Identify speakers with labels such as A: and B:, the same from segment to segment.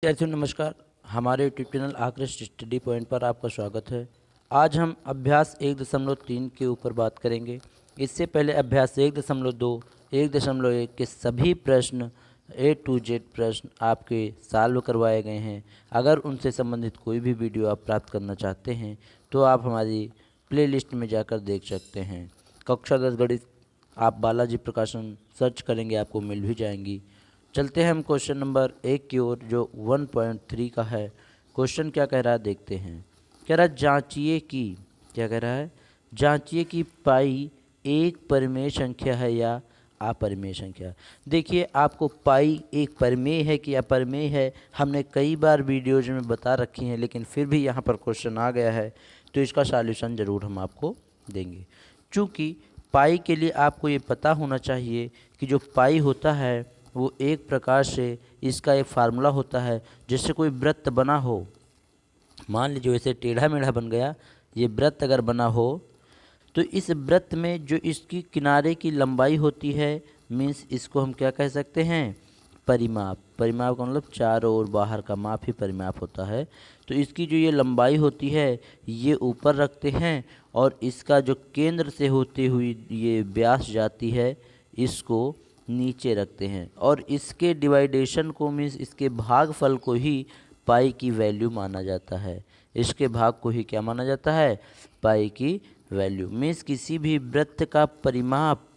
A: विद्यार्थियों नमस्कार। हमारे यूट्यूब चैनल आकृष्ट स्टडी पॉइंट पर आपका स्वागत है। आज हम अभ्यास 1.3 के ऊपर बात करेंगे। इससे पहले अभ्यास 1.2, 1.1 के सभी प्रश्न A to Z प्रश्न आपके सॉल्व करवाए गए हैं। अगर उनसे संबंधित कोई भी वीडियो आप प्राप्त करना चाहते हैं तो आप हमारी प्लेलिस्ट में जाकर देख सकते हैं। कक्षा 10 गणित आप बालाजी प्रकाशन सर्च करेंगे, आपको मिल भी जाएंगी। चलते हैं हम क्वेश्चन नंबर 1 की ओर, जो 1.3 का है। क्वेश्चन क्या कह रहा है देखते हैं। कह रहा है जांचिए कि, क्या कह रहा है, जांचिए कि पाई एक परिमेय संख्या है या अपरिमेय संख्या। देखिए, आपको पाई एक परिमेय है कि अपरिमेय है हमने कई बार वीडियोज में बता रखी हैं, लेकिन फिर भी यहाँ पर क्वेश्चन आ गया है तो इसका सॉल्यूशन ज़रूर हम आपको देंगे। चूँकि पाई के लिए आपको ये पता होना चाहिए कि जो पाई होता है वो एक प्रकार से इसका एक फार्मूला होता है। जैसे कोई वृत्त बना हो, मान लीजिए वैसे टेढ़ा मेढ़ा बन गया, ये वृत्त अगर बना हो तो इस वृत्त में जो इसकी किनारे की लंबाई होती है, मीन्स इसको हम क्या कह सकते हैं, परिमाप। परिमाप का मतलब चारों ओर बाहर का माप ही परिमाप होता है। तो इसकी जो ये लंबाई होती है ये ऊपर रखते हैं और इसका जो केंद्र से होती हुई ये व्यास जाती है इसको नीचे रखते हैं और इसके डिवाइडेशन को, मीन्स इसके भागफल को ही पाई की वैल्यू माना जाता है। इसके भाग को ही क्या माना जाता है, पाई की वैल्यू। मीन्स किसी भी वृत्त का परिमाप,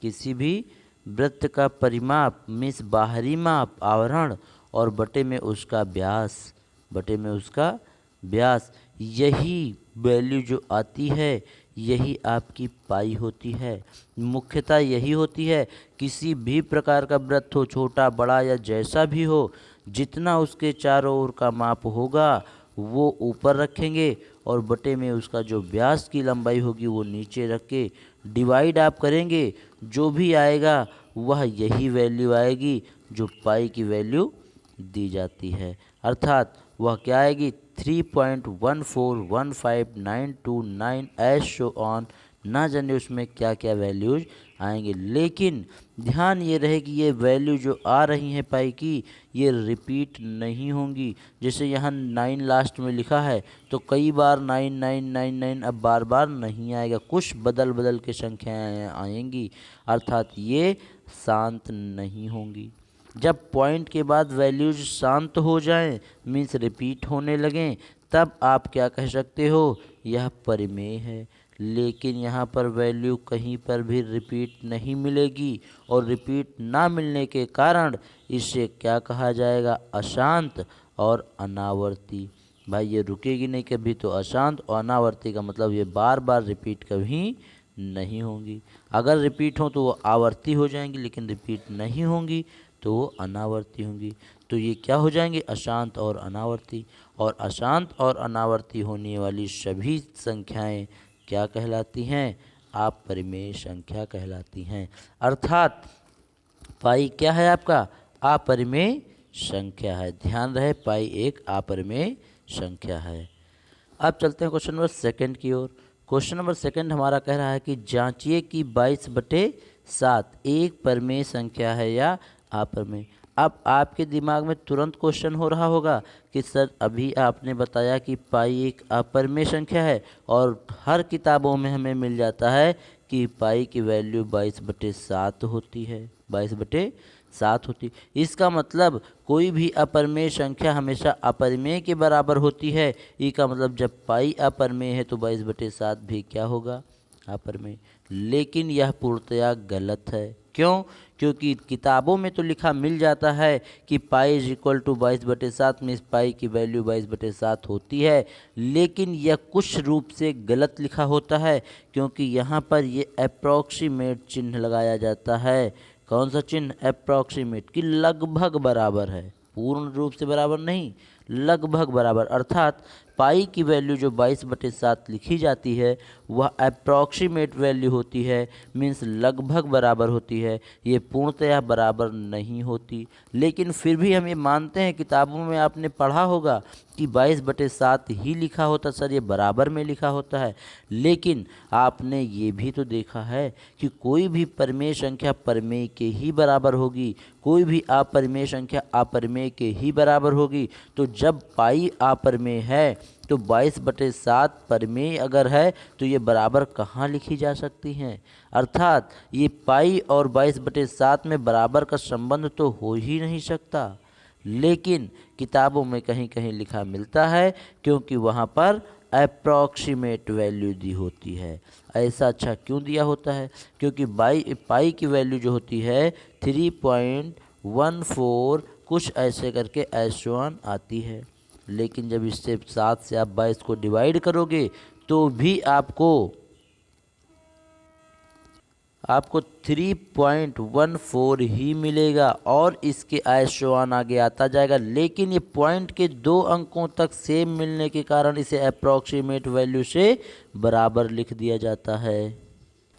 A: किसी भी वृत्त का परिमाप मीन्स बाहरी माप आवरण और बटे में उसका व्यास, बटे में उसका व्यास, यही वैल्यू जो आती है यही आपकी पाई होती है। मुख्यतः यही होती है। किसी भी प्रकार का वृत्त हो, छोटा बड़ा या जैसा भी हो, जितना उसके चारों ओर का माप होगा वो ऊपर रखेंगे और बटे में उसका जो व्यास की लंबाई होगी वो नीचे रख के डिवाइड आप करेंगे, जो भी आएगा वह यही वैल्यू आएगी जो पाई की वैल्यू दी जाती है। अर्थात वह क्या आएगी, 3.1415929 एज शो ऑन। ना जाने उसमें क्या क्या वैल्यूज आएंगे, लेकिन ध्यान ये रहे कि ये वैल्यू जो आ रही हैं पाई की ये रिपीट नहीं होंगी। जैसे यहाँ 9 लास्ट में लिखा है तो कई बार 9999 अब बार बार नहीं आएगा, कुछ बदल बदल के संख्याएँ आएंगी, अर्थात ये शांत नहीं होंगी। जब पॉइंट के बाद वैल्यूज शांत हो जाएं, मीन्स रिपीट होने लगें, तब आप क्या कह सकते हो, यह परिमेय है। लेकिन यहाँ पर वैल्यू कहीं पर भी रिपीट नहीं मिलेगी और रिपीट ना मिलने के कारण इसे क्या कहा जाएगा, अशांत और अनावर्ती। भाई ये रुकेगी नहीं कभी, तो अशांत और अनावर्ती का मतलब ये बार बार रिपीट कभी नहीं होंगी। अगर रिपीट हो तो वो आवर्ती हो जाएंगी, लेकिन रिपीट नहीं होंगी तो वो अनावर्ती होंगी। तो ये क्या हो जाएंगे, अशांत और अनावर्ती। और अशांत और अनावर्ती होने वाली सभी संख्याएं क्या कहलाती हैं, अपरिमेय संख्या कहलाती हैं। अर्थात पाई क्या है आपका, अपरिमेय संख्या है। ध्यान रहे, पाई एक अपरिमेय संख्या है। अब चलते हैं क्वेश्चन नंबर 2 की ओर। क्वेश्चन नंबर 2 हमारा कह रहा है कि जांचिए कि 22/7 एक परिमेय संख्या है या अपरिमेय। अब आपके दिमाग में तुरंत क्वेश्चन हो रहा होगा कि सर अभी आपने बताया कि पाई एक अपरिमेय संख्या है और हर किताबों में हमें मिल जाता है कि पाई की वैल्यू 22/7 होती है, 22/7 होती। इसका मतलब कोई भी अपरिमेय संख्या हमेशा अपरिमेय के बराबर होती है। ई का मतलब जब पाई अपरिमेय है तो 22/7 भी क्या होगा, अपरिमेय। लेकिन यह पूर्णतया गलत है। क्यों? क्योंकि किताबों में तो लिखा मिल जाता है कि पाई इज इक्वल टू 22/7 में पाई की वैल्यू 22/7 होती है, लेकिन यह कुछ रूप से गलत लिखा होता है क्योंकि यहाँ पर ये अप्रॉक्सीमेट चिन्ह लगाया जाता है। कौन सा चिन्ह, अप्रॉक्सीमेट, कि लगभग बराबर है, पूर्ण रूप से बराबर नहीं, लगभग बराबर, अर्थात पाई की वैल्यू जो 22/7 लिखी जाती है वह अप्रॉक्सीमेट वैल्यू होती है, मीन्स लगभग बराबर होती है, ये पूर्णतया बराबर नहीं होती। लेकिन फिर भी हम ये मानते हैं, किताबों में आपने पढ़ा होगा कि 22/7 ही लिखा होता सर, ये बराबर में लिखा होता है। लेकिन आपने ये भी तो देखा है कि कोई भी परिमेय संख्या परिमेय के ही बराबर होगी, कोई भी अपरिमेय संख्या अपरिमेय के ही बराबर होगी। तो जब पाई अपरिमेय है तो 22/7 परिमेय अगर है तो ये बराबर कहाँ लिखी जा सकती हैं। अर्थात ये पाई और 22/7 में बराबर का संबंध तो हो ही नहीं सकता। लेकिन किताबों में कहीं कहीं लिखा मिलता है, क्योंकि वहाँ पर अप्रॉक्सीमेट वैल्यू दी होती है। ऐसा अच्छा क्यों दिया होता है? क्योंकि पाई की वैल्यू जो होती है 3.14 कुछ ऐसे करके S1 आती है। लेकिन जब इससे 7 से आप 22 को डिवाइड करोगे तो भी आपको 3.14 ही मिलेगा और इसके S1 आगे आता जाएगा। लेकिन ये पॉइंट के 2 अंकों तक सेम मिलने के कारण इसे अप्रॉक्सीमेट वैल्यू से बराबर लिख दिया जाता है।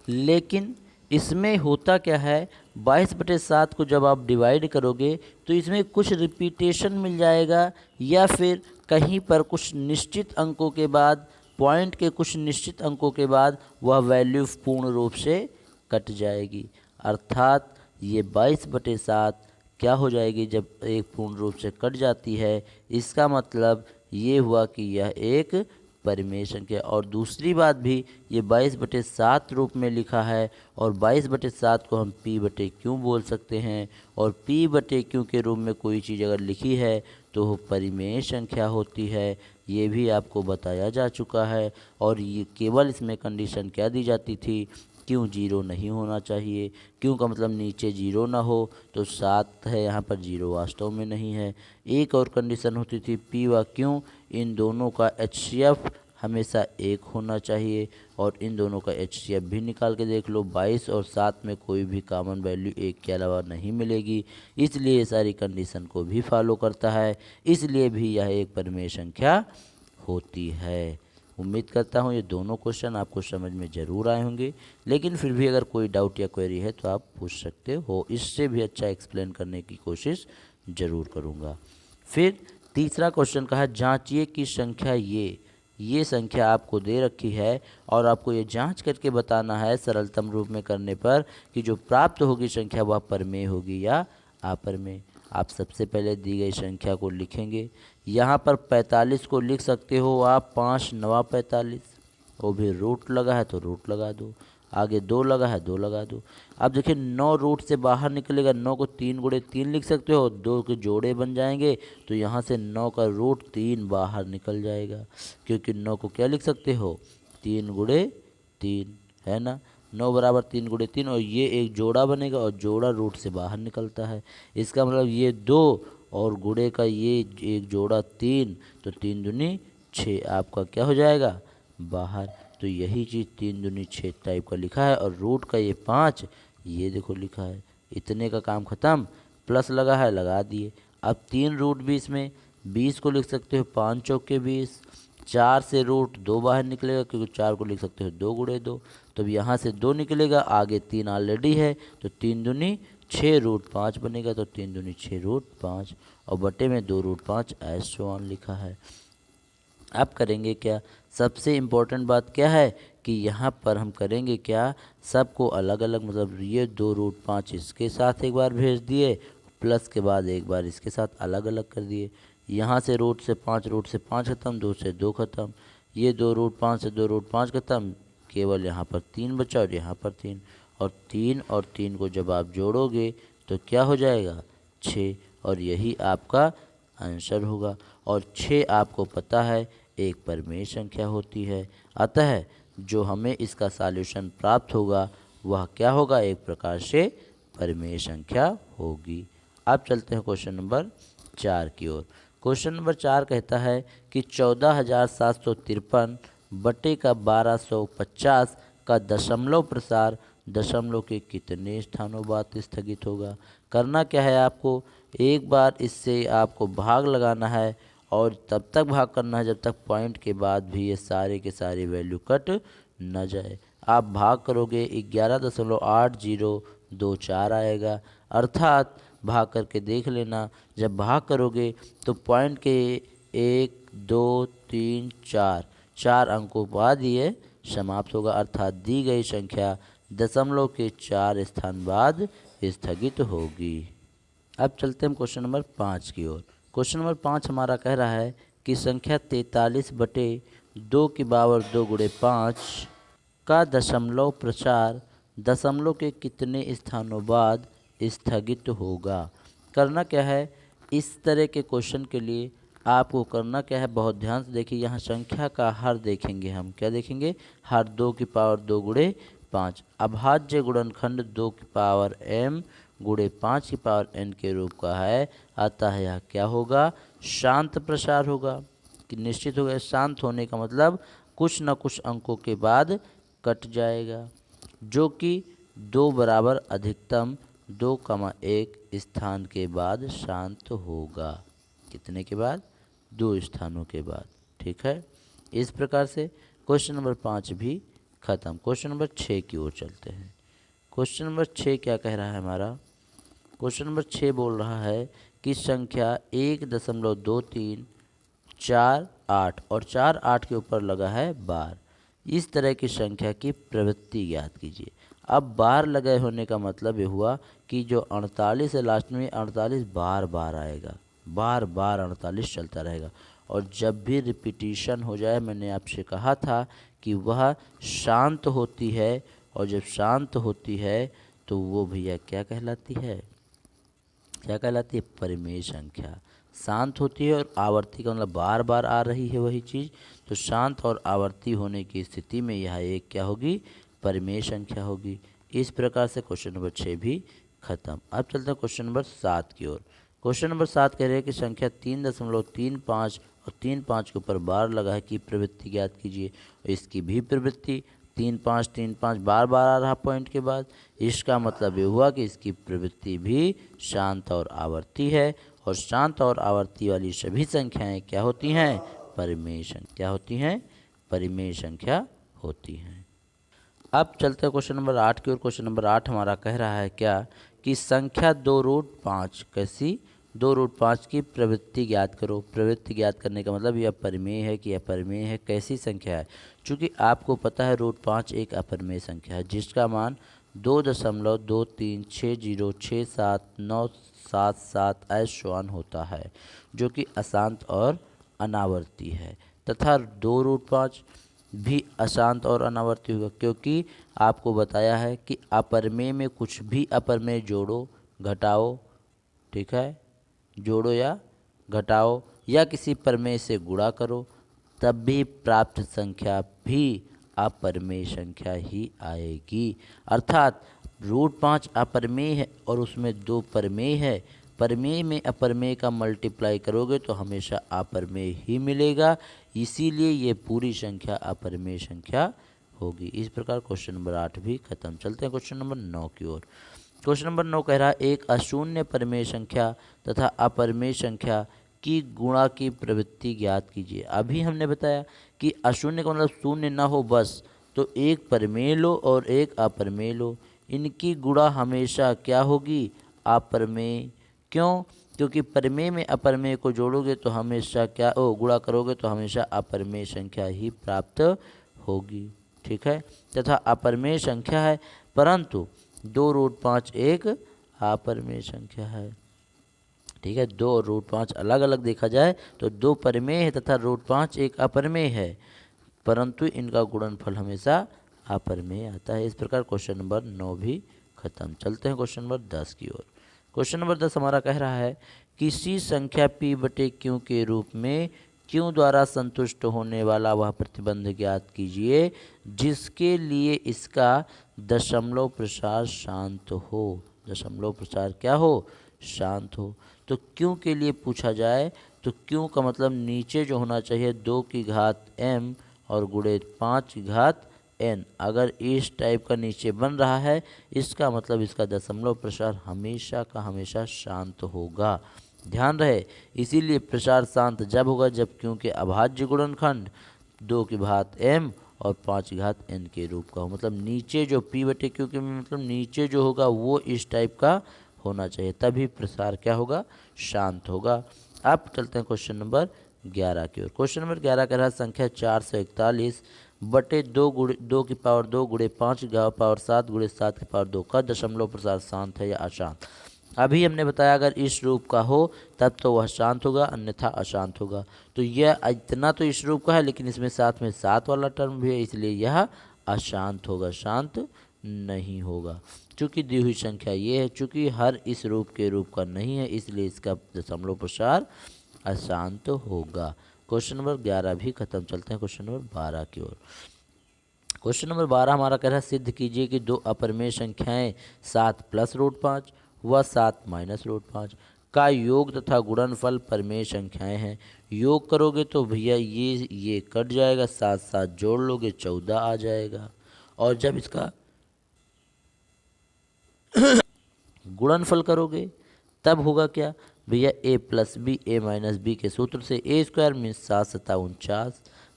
A: लेकिन इसमें होता क्या है, 22/7 को जब आप डिवाइड करोगे तो इसमें कुछ रिपीटेशन मिल जाएगा, या फिर कहीं पर कुछ निश्चित अंकों के बाद, पॉइंट के कुछ निश्चित अंकों के बाद वह वैल्यू पूर्ण रूप से कट जाएगी। अर्थात ये 22/7 क्या हो जाएगी जब एक पूर्ण रूप से कट जाती है, इसका मतलब ये हुआ कि यह एक परिमेय संख्या। और दूसरी बात भी, ये 22/7 रूप में लिखा है और 22/7 को हम p/q बोल सकते हैं, और p/q के रूप में कोई चीज़ अगर लिखी है तो वो परिमेय संख्या होती है। ये भी आपको बताया जा चुका है। और ये केवल इसमें कंडीशन क्या दी जाती थी, क्यों 0 नहीं होना चाहिए। क्यों का मतलब नीचे 0 ना हो, तो 7 है यहाँ पर, 0 वास्तव में नहीं है। एक और कंडीशन होती थी p व q, इन दोनों का HCF हमेशा 1 होना चाहिए। और इन दोनों का HCF भी निकाल के देख लो, 22 और 7 में कोई भी कॉमन वैल्यू 1 के अलावा नहीं मिलेगी, इसलिए ये सारी कंडीशन को भी फॉलो करता है, इसलिए भी यह एक परिमेय संख्या होती है। उम्मीद करता हूँ ये दोनों क्वेश्चन आपको समझ में ज़रूर आए होंगे। लेकिन फिर भी अगर कोई डाउट या क्वेरी है तो आप पूछ सकते हो, इससे भी अच्छा एक्सप्लेन करने की कोशिश ज़रूर करूँगा। फिर तीसरा क्वेश्चन कहा, जांचिए कि संख्या ये संख्या आपको दे रखी है और आपको ये जांच करके बताना है सरलतम रूप में करने पर कि जो प्राप्त होगी संख्या वह परिमेय होगी या अपरिमेय। आप सबसे पहले दी गई संख्या को लिखेंगे। यहाँ पर 45 को लिख सकते हो आप 5 9 45, वो भी रूट लगा है तो रूट लगा दो, आगे 2 लगा है 2 लगा दो। अब देखिए 9 रूट से बाहर निकलेगा, 9 को 3 गुणे 3 लिख सकते हो, 2 के जोड़े बन जाएंगे तो यहाँ से 9 का रूट 3 बाहर निकल जाएगा, क्योंकि 9 को क्या लिख सकते हो 3 गुणे 3, है ना। 9 बराबर 3 गुणे 3, और ये एक जोड़ा बनेगा और जोड़ा रूट से बाहर निकलता है। इसका मतलब ये 2 और गुणे का ये एक जोड़ा 3, तो 3 दूनी 6 आपका क्या हो जाएगा बाहर। तो यही चीज़ 3 दूनी 6 टाइप का लिखा है, और रूट का ये 5 ये देखो लिखा है। इतने का काम ख़त्म, प्लस लगा है लगा दिए। अब 3 रूट 20 में 20 को लिख सकते हो 5 चौके 20, 4 से रूट 2 बाहर निकलेगा, क्योंकि 4 को लिख सकते हो 2 गुणे 2, तो यहाँ से 2 निकलेगा, आगे 3 ऑलरेडी है, तो 3 दूनी 6 रूट 5 बनेगा, तो 3 दूनी 6 रूट 5, और बटे में 2 रूट 5 S1 लिखा है। अब करेंगे क्या, सबसे इम्पोर्टेंट बात क्या है कि यहाँ पर हम करेंगे क्या, सबको अलग अलग, मतलब ये 2 रूट 5 इसके साथ एक बार भेज दिए, प्लस के बाद एक बार इसके साथ अलग अलग कर दिए। यहाँ से रूट से 5 ख़त्म, 2 से 2 ख़त्म, ये 2 रूट 5 से 2 रूट 5 ख़त्म, केवल यहाँ पर 3 बचा और यहाँ पर 3, और 3 को जब आप जोड़ोगे तो क्या हो जाएगा 6, और यही आपका आंसर होगा। और 6 आपको पता है एक परिमेय संख्या होती है, अतः जो हमें इसका सॉल्यूशन प्राप्त होगा वह क्या होगा, एक प्रकार से परिमेय संख्या होगी। अब चलते हैं क्वेश्चन नंबर 4 की ओर। क्वेश्चन नंबर 4 कहता है कि 14,753 बटे का 1250 का दशमलव प्रसार दशमलव के कितने स्थानों बाद स्थगित होगा। करना क्या है आपको, एक बार इससे आपको भाग लगाना है और तब तक भाग करना है जब तक पॉइंट के बाद भी ये सारे के सारे वैल्यू कट न जाए। आप भाग करोगे 11.8024 आएगा, अर्थात भाग करके देख लेना। जब भाग करोगे तो पॉइंट के 1 2 3 4 4 अंकों बाद ये समाप्त होगा, अर्थात दी गई संख्या दशमलव के 4 स्थान बाद स्थगित होगी। अब चलते हैं क्वेश्चन नंबर 5 की ओर। क्वेश्चन नंबर 5 हमारा कह रहा है कि संख्या 43/2 का दशमलव प्रचार दशमलव के कितने स्थानों बाद स्थगित होगा। करना क्या है, इस तरह के क्वेश्चन के लिए आपको करना क्या है, बहुत ध्यान से देखिए। यहाँ संख्या का हर देखेंगे, हम क्या देखेंगे, हर 2 गुणे 5। अभाज्य गुणनखंड 2m गुणे 5n के रूप का है, अतः यह क्या होगा, शांत प्रसार होगा। कि निश्चित हो गया, शांत होने का मतलब कुछ न कुछ अंकों के बाद कट जाएगा, जो कि 2 बराबर अधिकतम 2,1 स्थान के बाद शांत होगा। कितने के बाद, 2 स्थानों के बाद। ठीक है, इस प्रकार से क्वेश्चन नंबर 5 भी खत्म। क्वेश्चन नंबर 6 की ओर चलते हैं। क्वेश्चन नंबर 6 क्या कह रहा है हमारा, क्वेश्चन नंबर 6 बोल रहा है कि संख्या 1.2348 और 48 के ऊपर लगा है बार। इस तरह की संख्या की प्रवृत्ति ज्ञात कीजिए। अब बार लगे होने का मतलब ये हुआ कि जो 48 है लास्ट में, 48 बार बार आएगा, बार बार 48 चलता रहेगा। और जब भी रिपीटिशन हो जाए, मैंने आपसे कहा था कि वह शांत होती है, और जब शांत होती है तो वो भैया क्या कहलाती है, क्या कहलाती है, परिमेय संख्या। शांत होती है और आवर्ती का मतलब बार बार आ रही है वही चीज़, तो शांत और आवर्ती होने की स्थिति में यह एक क्या होगी, परिमेय संख्या होगी। इस प्रकार से क्वेश्चन नंबर 6 भी खत्म। अब चलते हैं क्वेश्चन नंबर 7 की ओर। क्वेश्चन नंबर 7 कह रहे हैं कि संख्या 3.35 और 3,5 के ऊपर बार लगा है कि प्रवृत्ति ज्ञात कीजिए। इसकी भी प्रवृत्ति 3,5 बार बार आ रहा पॉइंट के बाद, इसका मतलब ये हुआ कि इसकी प्रवृत्ति भी शांत और आवर्ती है, और शांत और आवर्ती वाली सभी संख्याएं क्या होती हैं, परिमेय संख्या। क्या होती हैं, परिमेय संख्या होती हैं। अब चलते हैं क्वेश्चन नंबर 8 की ओर। क्वेश्चन नंबर 8 हमारा कह रहा है क्या, कि संख्या 2√5 कैसी, 2√5 की प्रवृत्ति ज्ञात करो। प्रवृत्ति ज्ञात करने का मतलब यह परिमेय है कि अपरिमेय है, कैसी संख्या है। चूँकि आपको पता है √5 एक अपरिमेय संख्या है, जिसका मान 2.2360679777 ऐश्वान होता है, जो कि अशांत और अनावर्ती है। तथा 2√5 भी अशांत और अनावर्ती होगा, क्योंकि आपको बताया है कि अपरमेय में कुछ भी अपरमेय जोड़ो घटाओ, ठीक है, जोड़ो या घटाओ या किसी परमेय से गुणा करो, तब भी प्राप्त संख्या भी अपरमेय संख्या ही आएगी। अर्थात √5 अपरमेय है और उसमें 2 परमेय है, परमेय में अपरमेय का मल्टीप्लाई करोगे तो हमेशा अपरमेय ही मिलेगा, इसीलिए ये पूरी संख्या अपरमेय संख्या होगी। इस प्रकार क्वेश्चन नंबर 8 भी खत्म। चलते हैं क्वेश्चन नंबर 9 की ओर। क्वेश्चन नंबर 9 कह रहा है, एक अशून्य परमेय संख्या तथा अपरमेय संख्या की गुणा की प्रवृत्ति ज्ञात कीजिए। अभी हमने बताया कि अशून्य का मतलब शून्य ना हो बस, तो एक परमेय लो और एक अपरमेय लो, इनकी गुणा हमेशा क्या होगी, अपरमेय। क्यों, क्योंकि परमेय में अपरमेय को जोड़ोगे तो हमेशा क्या, गुणा करोगे तो हमेशा अपरमेय संख्या ही प्राप्त होगी। ठीक है, तथा अपरमेय संख्या है, परंतु 2√5 एक अपरमेय संख्या है। ठीक है, 2 और √5 अलग अलग देखा जाए तो 2 परमेय है तथा √5 एक अपरमेय है, परंतु इनका गुणनफल हमेशा अपरमेय आता है। इस प्रकार क्वेश्चन नंबर 9 भी खत्म। चलते हैं क्वेश्चन नंबर 10 की ओर। क्वेश्चन नंबर 10 हमारा कह रहा है, किसी संख्या p/q के रूप में q द्वारा संतुष्ट होने वाला वह प्रतिबंध ज्ञात कीजिए जिसके लिए इसका दशमलव प्रसार शांत हो। दशमलव प्रसार क्या हो, शांत हो। तो q के लिए पूछा जाए तो q का मतलब नीचे जो होना चाहिए 2 की घात m और गुणे 5 की घात n। अगर इस टाइप का नीचे बन रहा है, इसका मतलब इसका दशमलव प्रसार हमेशा का हमेशा शांत होगा। ध्यान रहे, इसीलिए प्रसार शांत जब होगा जब क्यों के अभाज्य गुणनखंड 2 की घात m और 5 की घात n के रूप का हो। मतलब नीचे जो p बटे क्यू के मतलब नीचे जो होगा वो इस टाइप का होना चाहिए, तभी प्रसार क्या होगा, शांत होगा। अब चलते हैं क्वेश्चन नंबर 11 की ओर। क्वेश्चन नंबर 11 कह रहा है संख्या 441 बटे 2 की पावर 2 गुणे 5 की पावर 7 गुणे 7 की पावर 2 का दशमलव प्रसार शांत है या अशांत। अभी हमने बताया अगर इस रूप का हो तब तो वह शांत होगा, अन्यथा अशांत होगा। तो यह इतना तो इस रूप का है, लेकिन इसमें साथ में 7 वाला टर्म भी है, इसलिए यह अशांत होगा, शांत नहीं होगा। चूंकि दी हुई संख्या ये है, चूंकि हर इस रूप के रूप का नहीं है, इसलिए इसका दशमलव प्रसार अशांत होगा। क्वेश्चन नंबर 11 भी खत्म। चलते हैं क्वेश्चन नंबर 12 की ओर। क्वेश्चन नंबर 12 हमारा कह रहा है सिद्ध कीजिए कि दो अपरिमेय संख्याएं 7 प्लस रूट 5 व 7 माइनस रूट 5 का योग तथा गुणनफल परिमेय संख्याएं हैं। योग करोगे तो भैया ये कट जाएगा, साथ साथ जोड़ लोगे 14 आ जाएगा। और जब इसका गुणनफल करोगे तब होगा क्या भैया, A plus B A minus B के सूत्र से A square means 7 × 7 = 49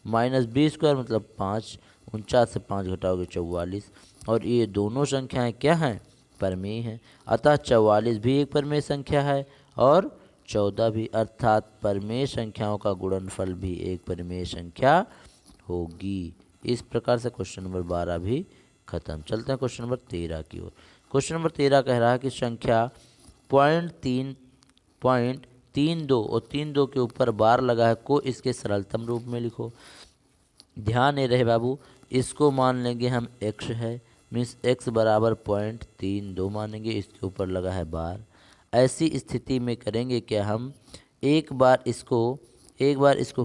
A: minus B square मतलब 5, 49 से 5 घटाओगे 44। और ये दोनों संख्याएं क्या हैं, परमेय हैं। अतः 44 भी एक परमेय संख्या है और 14 भी, अर्थात परमेय संख्याओं का गुणनफल भी एक परमेय संख्या होगी। इस प्रकार से क्वेश्चन नंबर 12 भी खत्म। चलते हैं क्वेश्चन नंबर 13 की ओर। क्वेश्चन नंबर 13 कह रहा है कि संख्या 0.32 और 32 के ऊपर बार लगा है को इसके सरलतम रूप में लिखो। ध्यान नहीं रहे बाबू, इसको मान लेंगे हम x है, मीन्स x बराबर 0.32 मानेंगे, इसके ऊपर लगा है बार। ऐसी स्थिति में करेंगे क्या हम, एक बार इसको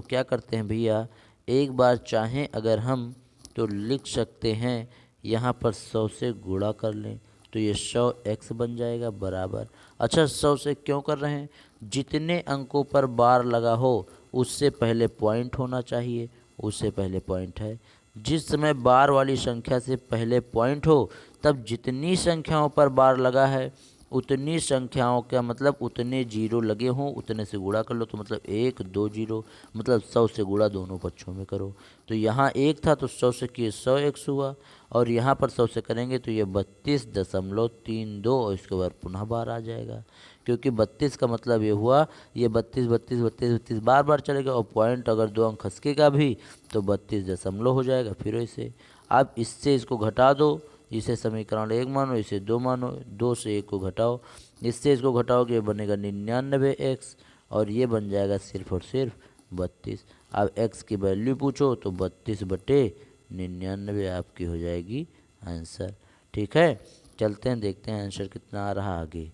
A: क्या करते हैं भैया, एक बार चाहें अगर हम तो लिख सकते हैं यहाँ पर 100 से गुणा कर लें तो ये 100x बन जाएगा बराबर। अच्छा 100 से क्यों कर रहे हैं, जितने अंकों पर बार लगा हो उससे पहले पॉइंट होना चाहिए, उससे पहले पॉइंट है। जिस समय बार वाली संख्या से पहले पॉइंट हो तब जितनी संख्याओं पर बार लगा है उतनी संख्याओं का मतलब उतने जीरो लगे हों, उतने से गुणा कर लो। तो मतलब 1 2 जीरो, मतलब 100 से गुणा दोनों पक्षों में करो। तो यहाँ 1 था तो 100 से किए 100x हुआ, और यहाँ पर 100 से करेंगे तो ये 32.32 और इसके बाद पुनः बार आ जाएगा, क्योंकि 32 का मतलब ये हुआ ये 32 32 32 32 बार बार चलेगा, और पॉइंट अगर 2 अंक खसकेगा भी तो 32 दशमलव हो जाएगा। फिर इसे अब इससे इसको घटा दो, इसे समीकरण 1 मानो, इसे 2 मानो, 2 से 1 को घटाओ, इससे इसको घटाओगे बनेगा 99x, और ये बन जाएगा सिर्फ और सिर्फ 32। अब x की वैल्यू पूछो तो 32/99 आपकी हो जाएगी आंसर। ठीक है, चलते हैं देखते हैं आंसर कितना आ रहा आगे।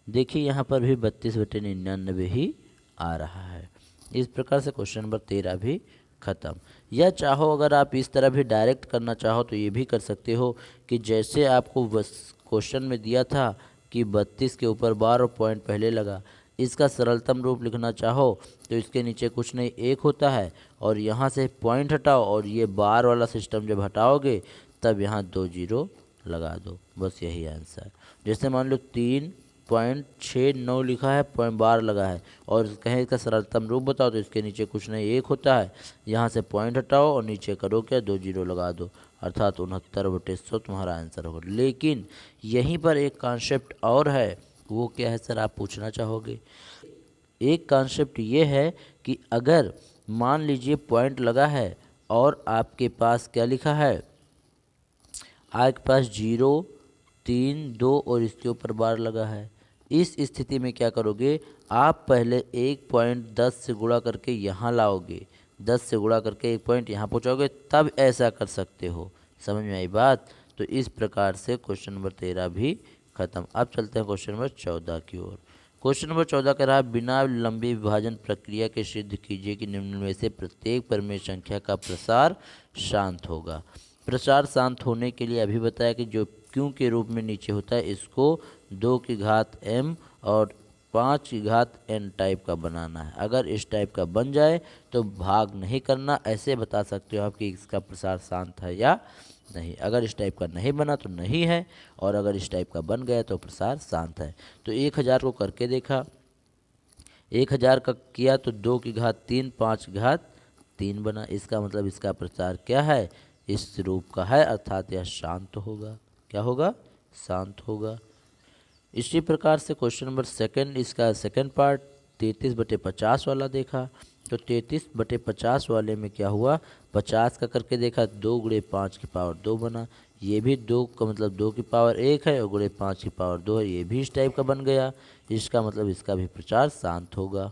A: देखिए यहाँ पर भी 32/99 ही आ रहा है। इस प्रकार से क्वेश्चन नंबर 13 भी ख़त्म। या चाहो अगर आप इस तरह भी डायरेक्ट करना चाहो तो ये भी कर सकते हो कि जैसे आपको बस क्वेश्चन में दिया था कि 32 के ऊपर बार और पॉइंट पहले लगा, इसका सरलतम रूप लिखना चाहो तो इसके नीचे कुछ नहीं 1 होता है, और यहाँ से पॉइंट हटाओ और ये बार वाला सिस्टम जब हटाओगे तब यहाँ 2 जीरो लगा दो, बस यही आंसर। जैसे मान लो 3.69 लिखा है, पॉइंट बार लगा है, और कहें इसका सरलतम रूप बताओ तो इसके नीचे कुछ नहीं 1 होता है, यहाँ से पॉइंट हटाओ और नीचे करो क्या 2 जीरो लगा दो, अर्थात 69/100 तुम्हारा आंसर होगा। लेकिन यहीं पर एक कॉन्सेप्ट और है, वो क्या है सर आप पूछना चाहोगे। एक कॉन्सेप्ट ये है कि अगर मान लीजिए पॉइंट लगा है और आपके पास क्या लिखा है, आपके पास 0 3 2 और इसके ऊपर बार लगा है, इस स्थिति में क्या करोगे आप पहले 1.10 से गुणा करके यहाँ लाओगे, 10 से गुणा करके 1 पॉइंट यहाँ पहुँचाओगे, तब ऐसा कर सकते हो। समझ में आई बात। तो इस प्रकार से क्वेश्चन नंबर 13 भी खत्म। अब चलते हैं क्वेश्चन नंबर 14 की ओर। क्वेश्चन नंबर 14 कह रहा है बिना लंबी विभाजन प्रक्रिया के सिद्ध कीजिए कि निम्न में से प्रत्येक परमेय संख्या का प्रसार शांत होगा। प्रसार शांत होने के लिए अभी बताया कि जो क्यों के रूप में नीचे होता है इसको 2 की घात m और 5 की घात n टाइप का बनाना है। अगर इस टाइप का बन जाए तो भाग नहीं करना, ऐसे बता सकते हो आप कि इसका प्रसार शांत है या नहीं। अगर इस टाइप का नहीं बना तो नहीं है, और अगर इस टाइप का बन गया तो प्रसार शांत है। तो 1000 को करके देखा 1000 का किया तो 2 की घात 3 5 की घात 3 बना। इसका मतलब इसका प्रसार क्या है, इस रूप का है, अर्थात यह शांत होगा। क्या होगा, शांत होगा। इसी प्रकार से क्वेश्चन नंबर सेकंड, इसका सेकंड पार्ट 33/50 वाला देखा। तो 33/50 वाले में क्या हुआ, 50 का करके देखा, 2 गुणे 5 की पावर 2 बना। ये भी 2 का मतलब 2 की पावर 1 है और गुणे 5 की पावर 2 है, ये भी इस टाइप का बन गया। इसका मतलब इसका भी प्रचार शांत होगा।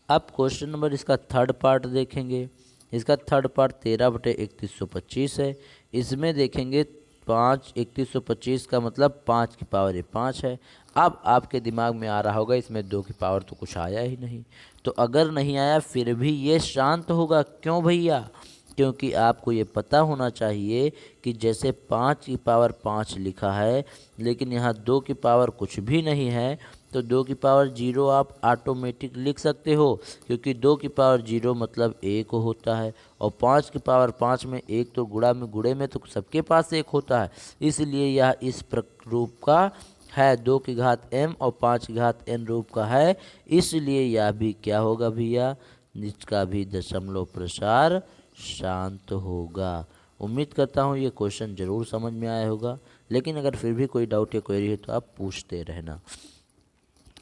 A: अब क्वेश्चन नंबर इसका थर्ड पार्ट देखेंगे। इसका थर्ड पार्ट 13/3125 है। इसमें देखेंगे 5 3125 का मतलब 5 की पावर ये 5 है। अब आपके दिमाग में आ रहा होगा इसमें 2 की पावर तो कुछ आया ही नहीं, तो अगर नहीं आया फिर भी ये शांत होगा। क्यों भैया, क्योंकि आपको ये पता होना चाहिए कि जैसे 5 की पावर 5 लिखा है लेकिन यहाँ 2 की पावर कुछ भी नहीं है, तो 2 की पावर 0 आप ऑटोमेटिक लिख सकते हो, क्योंकि 2 की पावर 0 मतलब 1 होता है और 5 की पावर 5 में 1 तो गुणे में तो सबके पास 1 होता है, इसलिए यह इस रूप का है, 2 की घात m और 5 की घात n रूप का है, इसलिए यह भी क्या होगा भैया, इसका भी दशमलव प्रसार शांत होगा। उम्मीद करता हूँ ये क्वेश्चन ज़रूर समझ में आया होगा, लेकिन अगर फिर भी कोई डाउट या क्वेरी है तो आप पूछते रहना।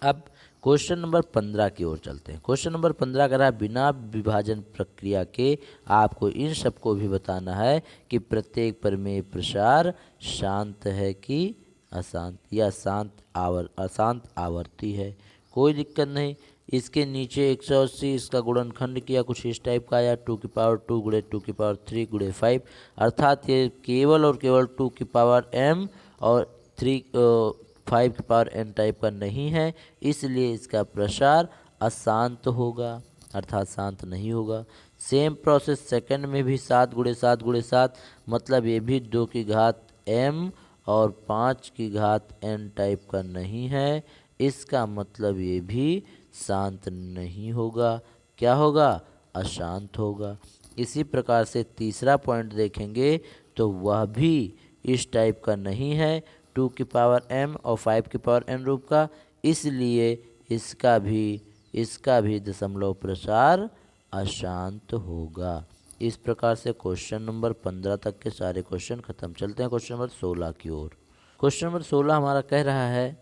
A: अब क्वेश्चन नंबर 15 की ओर चलते हैं। क्वेश्चन नंबर 15 कह रहा है बिना विभाजन प्रक्रिया के आपको इन सबको भी बताना है कि प्रत्येक प्रमेय प्रसार शांत है कि अशांत, या अशांत आवर्ती है। कोई दिक्कत नहीं। इसके नीचे 180 इसका गुणनखंड किया, कुछ इस टाइप का आया, 2 की पावर 2 गुणे 2 की पावर 3 गुणे 5, अर्थात ये केवल और केवल 2 की पावर m और 5 की पावर n टाइप का नहीं है, इसलिए इसका प्रसार अशांत होगा, अर्थात शांत नहीं होगा। सेम प्रोसेस सेकंड में भी 7 गुणे 7 गुणे 7, मतलब ये भी 2 की घात m और 5 की घात n टाइप का नहीं है, इसका मतलब ये भी शांत नहीं होगा। क्या होगा, अशांत होगा। इसी प्रकार से तीसरा पॉइंट देखेंगे तो वह भी इस टाइप का नहीं है, 2 की पावर m और 5 की पावर n रूप का, इसलिए इसका भी दशमलव प्रसार अशांत होगा। इस प्रकार से क्वेश्चन नंबर 15 तक के सारे क्वेश्चन खत्म। चलते हैं क्वेश्चन नंबर 16 की ओर। क्वेश्चन नंबर 16 हमारा कह रहा है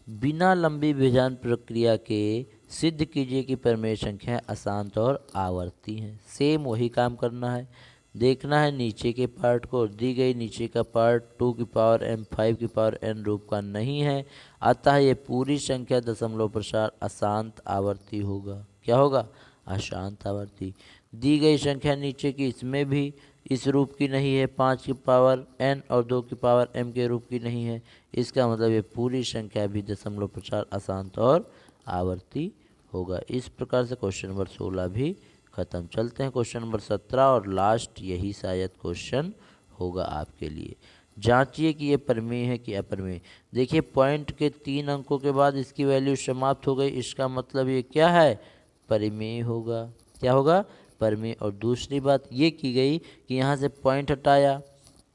A: बिना लंबी विभाजन प्रक्रिया के सिद्ध कीजिए कि प्रमेय संख्याएं अशांत और आवर्ती हैं। सेम वही काम करना है, देखना है नीचे के पार्ट को, दी गई नीचे का पार्ट 2 की पावर m 5 की पावर n रूप का नहीं है, अतः ये पूरी संख्या दशमलव प्रसार अशांत आवर्ती होगा। क्या होगा, अशांत आवर्ती। दी गई संख्या नीचे की, इसमें भी इस रूप की नहीं है, 5 की पावर n और 2 की पावर m के रूप की नहीं है, इसका मतलब ये पूरी संख्या भी दशमलव प्रसार अशांत और आवर्ती होगा। इस प्रकार से क्वेश्चन नंबर 16 भी खत्म। चलते हैं क्वेश्चन नंबर 17 और लास्ट यही शायद क्वेश्चन होगा आपके लिए। जांचिए कि ये प्रमेय है कि अप्रमेय। देखिए पॉइंट के 3 अंकों के बाद इसकी वैल्यू समाप्त हो गई, इसका मतलब ये क्या है, प्रमेय होगा। क्या होगा, प्रमेय। और दूसरी बात ये की गई कि यहाँ से पॉइंट हटाया,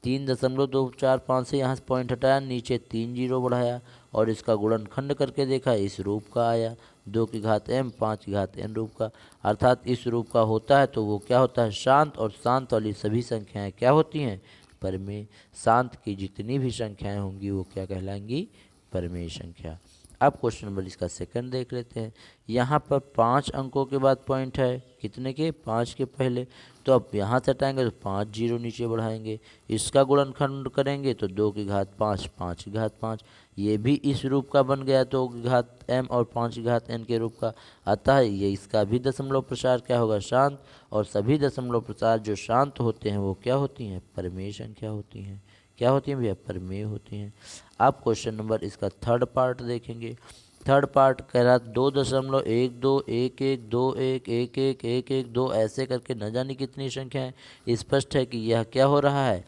A: 3.245 से यहाँ से पॉइंट हटाया, नीचे 3 जीरो बढ़ाया और इसका गुणनखंड करके देखा, इस रूप का आया, 2 की घात m 5 की घात n रूप का, अर्थात इस रूप का होता है तो वो क्या होता है, शांत। और शांत वाली सभी संख्याएं क्या होती हैं, प्रमेय। शांत की जितनी भी संख्याएं होंगी वो क्या कहलाएंगी, प्रमेय संख्या। अब क्वेश्चन नंबर इसका सेकंड देख लेते हैं। यहाँ पर 5 अंकों के बाद पॉइंट है, कितने के, 5 के पहले, तो अब यहाँ से हटाएंगे तो 5 जीरो नीचे बढ़ाएंगे, इसका गुणनखंड करेंगे तो 2 की घात 5 5 की घात 5, ये भी इस रूप का बन गया, 2 की घात m और 5 की घात n के रूप का, अतः ये इसका भी दशमलव प्रसार क्या होगा, शांत। और सभी दशमलव प्रसार जो शांत होते हैं वो क्या होती हैं, प्रमेय संख्या होती हैं। क्या होती हैं भैया, प्रमेय होती हैं। आप क्वेश्चन नंबर इसका थर्ड पार्ट देखेंगे। थर्ड पार्ट कह रहा 2.12 11 21 ऐसे करके न जाने कितनी संख्याएं। स्पष्ट है कि यह क्या हो रहा है,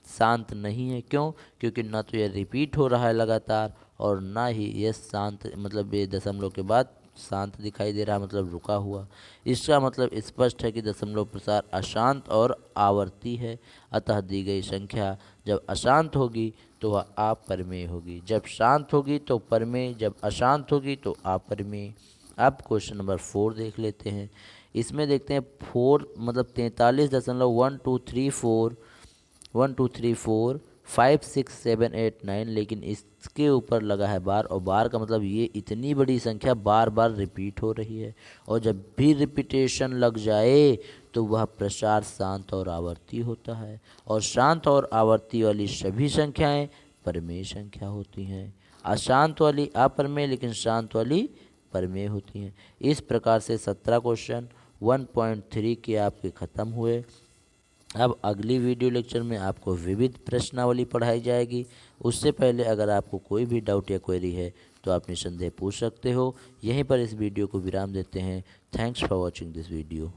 A: शांत नहीं है। क्यों, क्योंकि ना तो यह रिपीट हो रहा है लगातार और ना ही यह शांत, मतलब ये दशमलव के बाद शांत दिखाई दे रहा है, मतलब रुका हुआ। इसका मतलब स्पष्ट है कि दशमलव प्रसार अशांत और आवर्ती है, अतः दी गई संख्या जब अशांत होगी तो वह अप्रमेय होगी, जब शांत होगी तो प्रमेय, जब अशांत होगी तो अप्रमेय। अब क्वेश्चन नंबर 4 देख लेते हैं। इसमें देखते हैं 4 मतलब 43.1 2 3 4 लेकिन इसके ऊपर लगा है बार, और बार का मतलब ये इतनी बड़ी संख्या बार बार रिपीट हो रही है, और जब भी रिपीटेशन लग जाए तो वह प्रसार शांत और आवर्ती होता है, और शांत और आवर्ती वाली सभी संख्याएं परमेय संख्या होती हैं। अशांत वाली अप्रमेय लेकिन शांत वाली परमेय होती हैं। इस प्रकार से 17 क्वेश्चन 1.3 के आपके ख़त्म हुए। अब अगली वीडियो लेक्चर में आपको विविध प्रश्नावली पढ़ाई जाएगी। उससे पहले अगर आपको कोई भी डाउट या क्वेरी है तो आप निसंदेह पूछ सकते हो। यहीं पर इस वीडियो को विराम देते हैं। Thanks for watching this video.